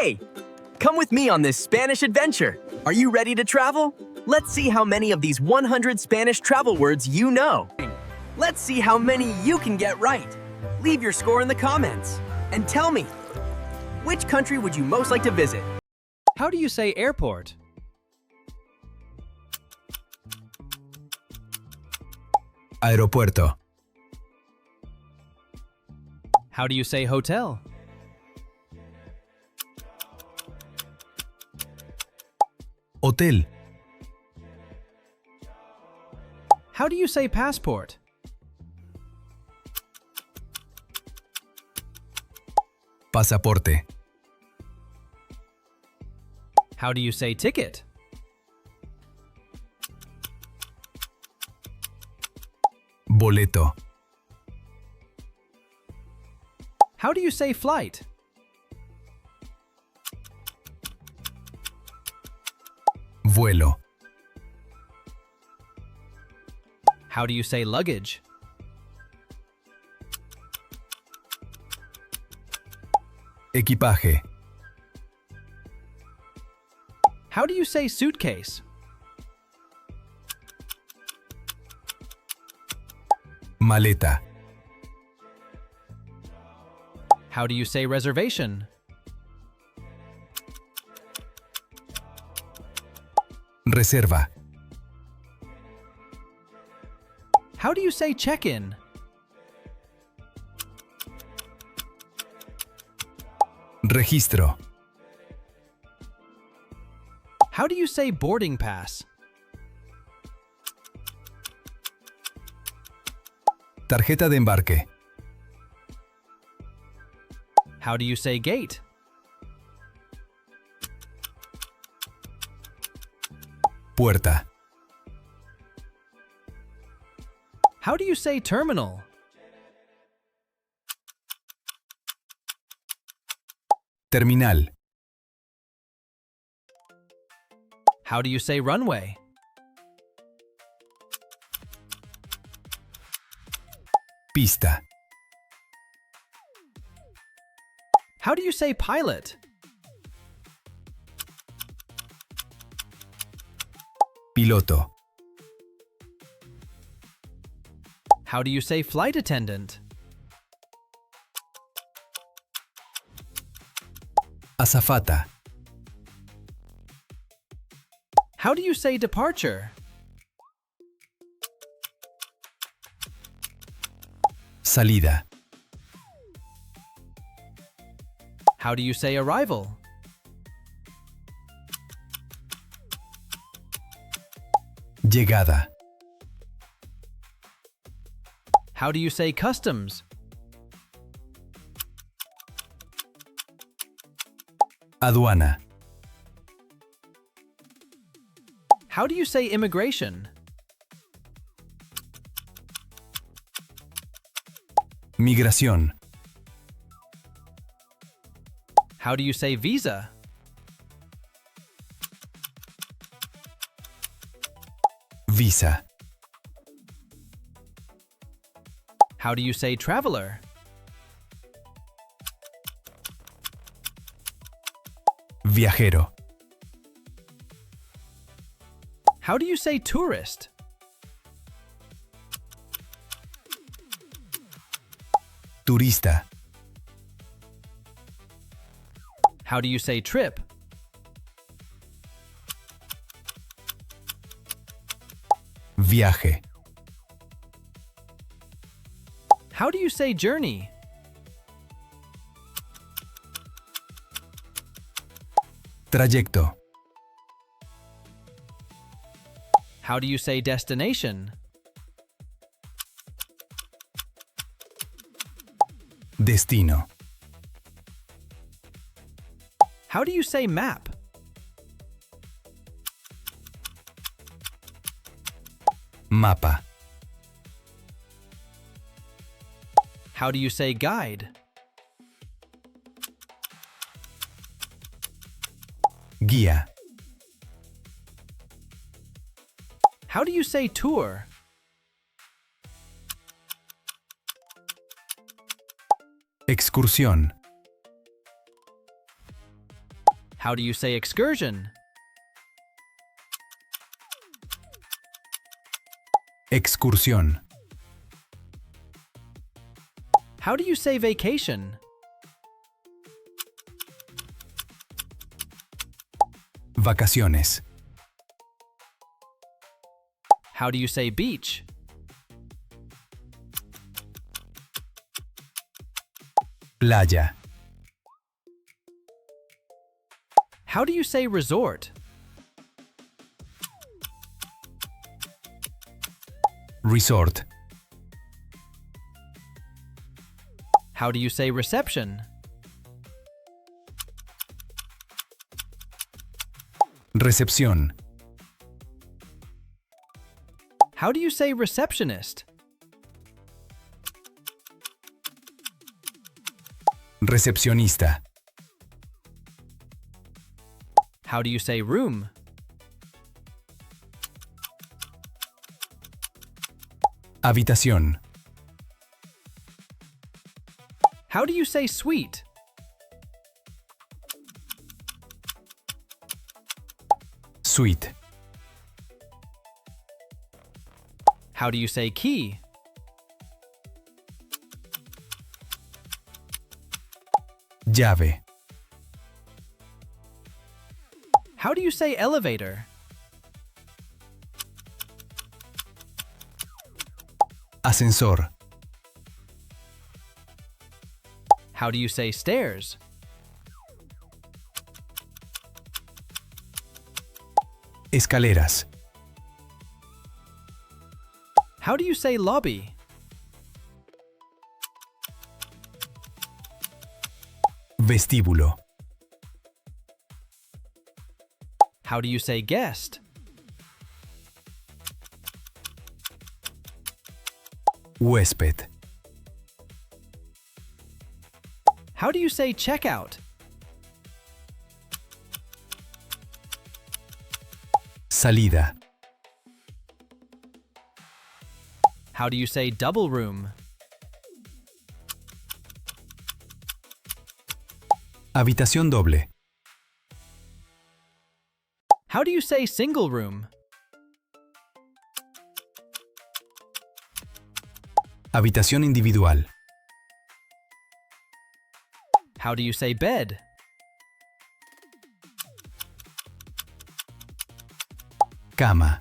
Hey, come with me on this Spanish adventure. Are you ready to travel? Let's see how many of these 100 Spanish travel words you know. Let's see how many you can get right. Leave your score in the comments. And tell me, which country would you most like to visit? How do you say airport? Aeropuerto. How do you say hotel? Hotel. How do you say passport? Pasaporte. How do you say ticket? Boleto. How do you say flight? Vuelo. How do you say luggage? Equipaje. How do you say suitcase? Maleta. How do you say reservation? Reserva. How do you say check-in? Registro. How do you say boarding pass? Tarjeta de embarque. How do you say gate? Puerta. How do you say terminal? Terminal. How do you say runway? Pista. How do you say pilot? Piloto. How do you say flight attendant? Azafata. How do you say departure? Salida. How do you say arrival? Llegada. How do you say customs? Aduana. How do you say immigration? Migración. How do you say visa? Visa. How do you say traveler? Viajero. How do you say tourist? Turista. How do you say trip? Viaje. How do you say journey? Trayecto. How do you say destination? Destino. How do you say map? Mapa. How do you say guide? Guía. How do you say tour? Excursión. How do you say excursion? Excursión. How do you say vacation? Vacaciones. How do you say beach? Playa. How do you say resort? Resort. How do you say reception? Recepción. How do you say receptionist? Recepcionista. How do you say room? Habitación. How do you say suite? Suite. How do you say key? Llave. How do you say elevator? Ascensor. How do you say stairs? Escaleras. How do you say lobby? Vestíbulo. How do you say guest? Huésped. How do you say checkout? Salida. How do you say double room? Habitación doble. How do you say single room? Habitación individual. How do you say bed? Cama.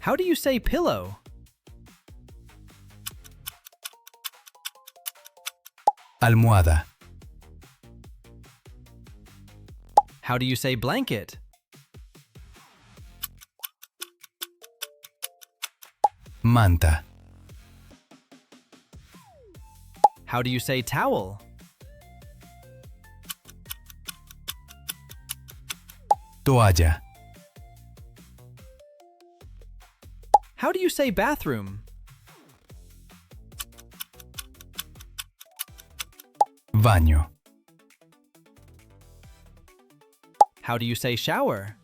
How do you say pillow? Almohada. How do you say blanket? Manta. How do you say towel? Toalla. How do you say bathroom? Baño. How do you say shower?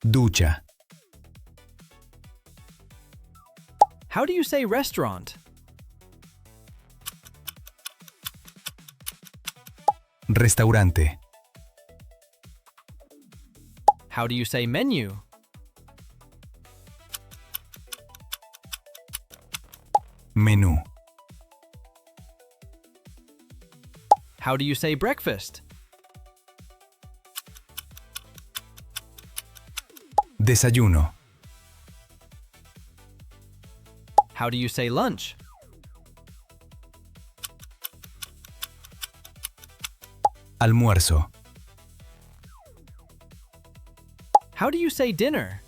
Ducha. How do you say restaurant? Restaurante. How do you say menu? Menú. How do you say breakfast? Desayuno. How do you say lunch? Almuerzo. How do you say dinner?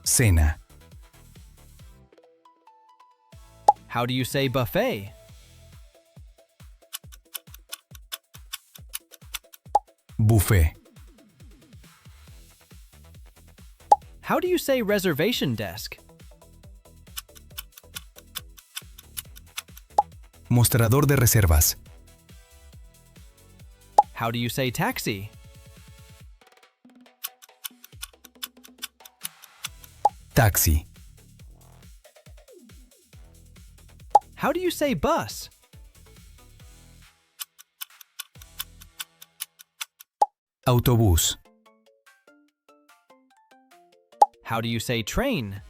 Cena. How do you say buffet? Buffet. How do you say reservation desk? Mostrador de reservas. How do you say taxi? Taxi. How do you say bus? Autobús. How do you say train?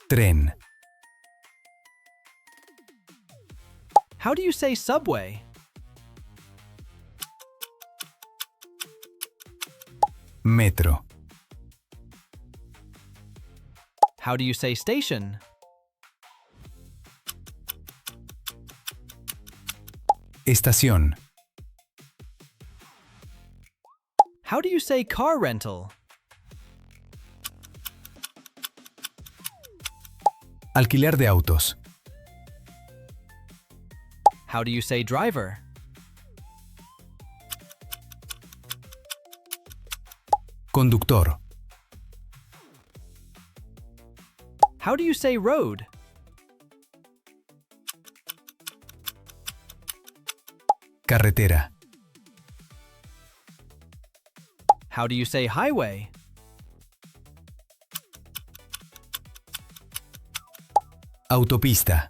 Tren. How do you say subway? Metro. How do you say station? Estación. How do you say car rental? Alquiler de autos. How do you say driver? Conductor. How do you say road? Carretera. How do you say highway? Autopista.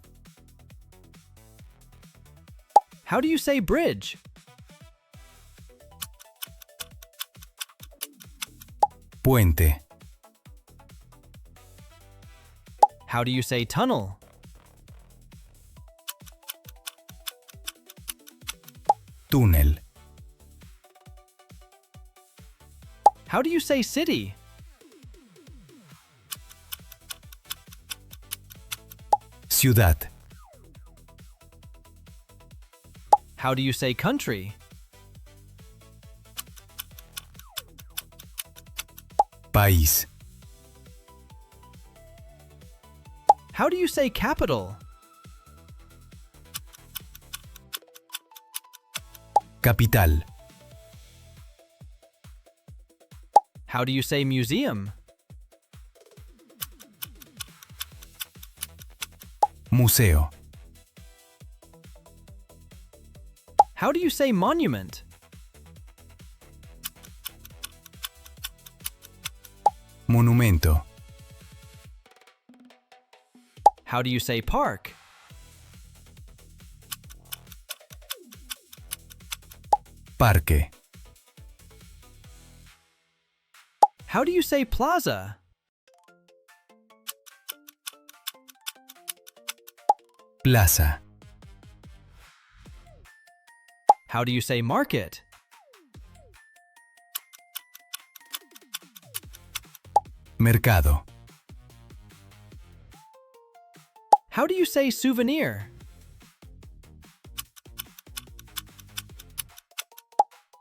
How do you say bridge? Puente. How do you say tunnel? Túnel. How do you say city? Ciudad. How do you say country? País. How do you say capital? Capital. How do you say museum? Museo. How do you say monument? Monumento. How do you say park? Parque. How do you say plaza? Plaza. How do you say market? Mercado. How do you say souvenir?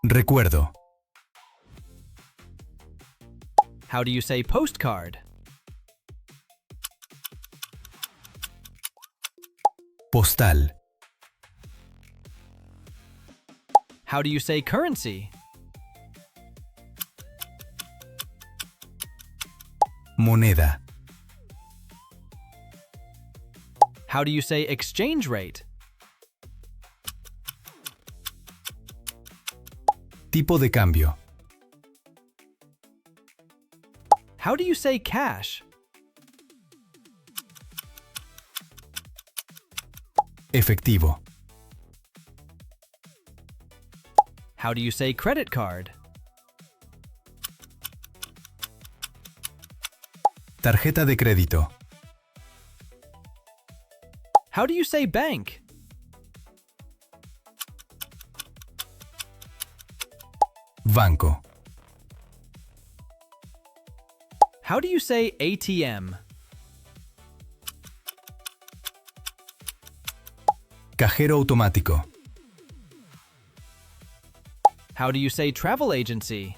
Recuerdo. How do you say postcard? Postal. How do you say currency? Moneda. How do you say exchange rate? Tipo de cambio. How do you say cash? Efectivo. How do you say credit card? Tarjeta de crédito. How do you say bank? Banco. How do you say ATM? Cajero automático. How do you say travel agency?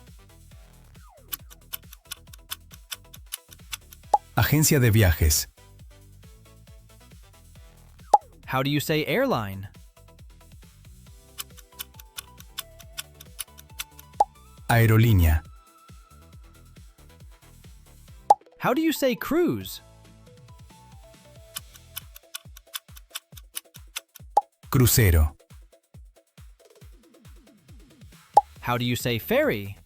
Agencia de viajes. How do you say airline? Aerolínea. How do you say cruise? Crucero. How do you say ferry?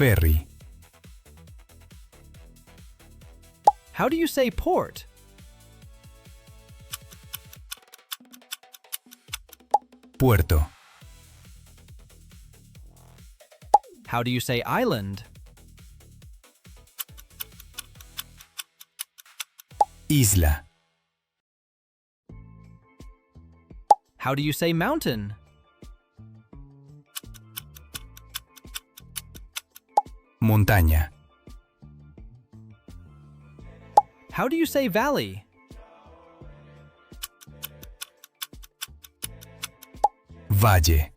Ferry. How do you say port? Puerto. How do you say island? Isla. How do you say mountain? Montaña. How do you say valley? Valle.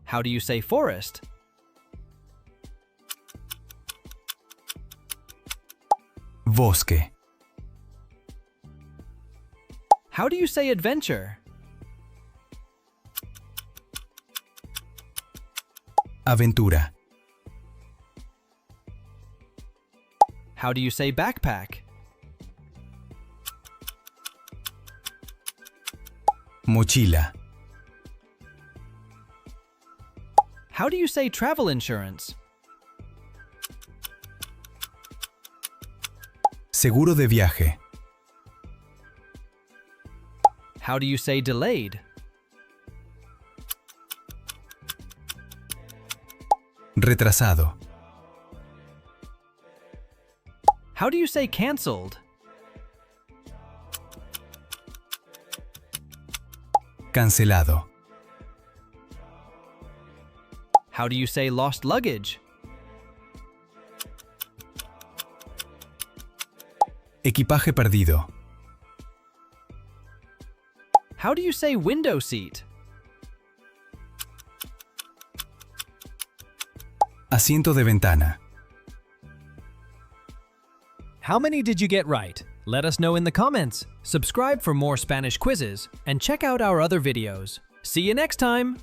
How do you say forest? Bosque. How do you say adventure? Aventura. How do you say backpack? Mochila. How do you say travel insurance? Seguro de viaje. How do you say delayed? Retrasado. How do you say cancelled? Cancelado. How do you say lost luggage? Equipaje perdido. How do you say window seat? Asiento de ventana. How many did you get right? Let us know in the comments. Subscribe for more Spanish quizzes and check out our other videos. See you next time!